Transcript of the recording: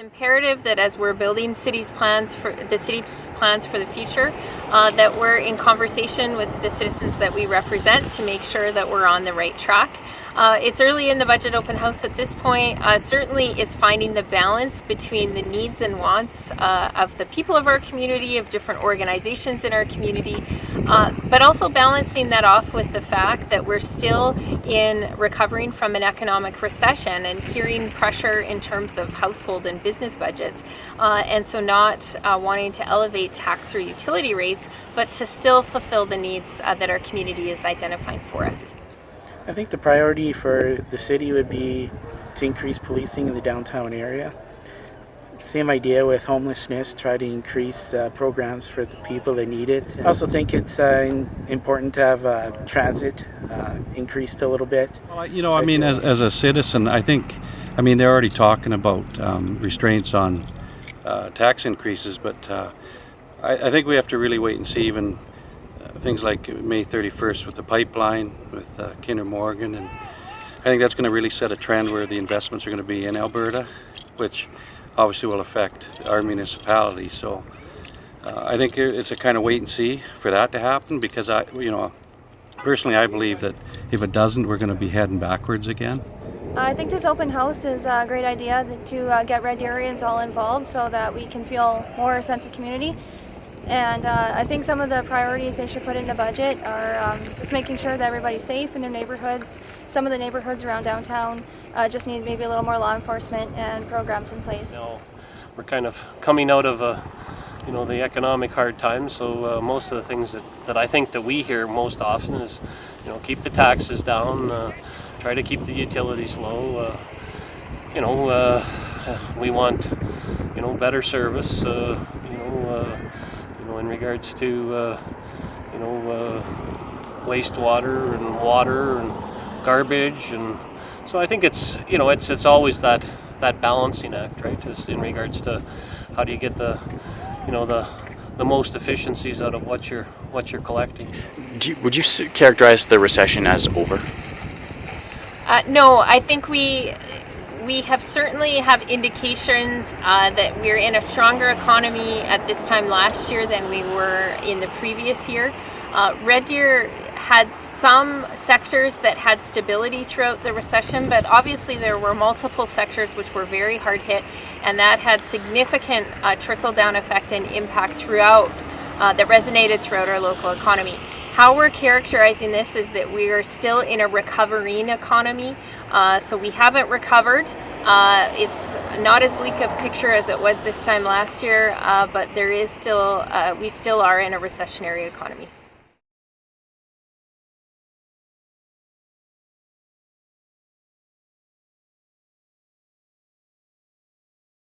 imperative that as we're building the city's plans for the future, that we're in conversation with the citizens that we represent to make sure that we're on the right track. It's early in the budget open house at this point. Certainly it's finding the balance between the needs and wants of the people of our community, of different organizations in our community, but also balancing that off with the fact that we're still in recovering from an economic recession and hearing pressure in terms of household and business budgets, and so not wanting to elevate tax or utility rates, but to still fulfill the needs that our community is identifying for us. I think the priority for the city would be to increase policing in the downtown area. Same idea with homelessness, try to increase programs for the people that need it. I also think it's important to have transit increased a little bit. Well, as a citizen, they're already talking about restraints on tax increases, but I think we have to really wait and see even things like May 31st with the pipeline, with Kinder Morgan, and I think that's going to really set a trend where the investments are going to be in Alberta, which obviously will affect our municipality. So I think it's a kind of wait and see for that to happen, because personally I believe that if it doesn't, we're going to be heading backwards again. I think this open house is a great idea to get Red Deerians all involved so that we can feel more sense of community. And I think some of the priorities they should put in the budget are just making sure that everybody's safe in their neighborhoods. Some of the neighborhoods around downtown just need maybe a little more law enforcement and programs in place. We're kind of coming out of the economic hard times, so most of the things that I think that we hear most often is, keep the taxes down, try to keep the utilities low. We want, better service. In regards to wastewater and water and garbage, and so I think it's always that balancing act, right? Just in regards to how do you get the most efficiencies out of what you're collecting. Would you characterize the recession as over? No, I think we have certainly have indications that we're in a stronger economy at this time last year than we were in the previous year. Red Deer had some sectors that had stability throughout the recession, but obviously there were multiple sectors which were very hard hit, and that had significant trickle-down effect and impact throughout, that resonated throughout our local economy. How we're characterizing this is that we are still in a recovering economy, so we haven't recovered. It's not as bleak a picture as it was this time last year, but there is still, we still are in a recessionary economy.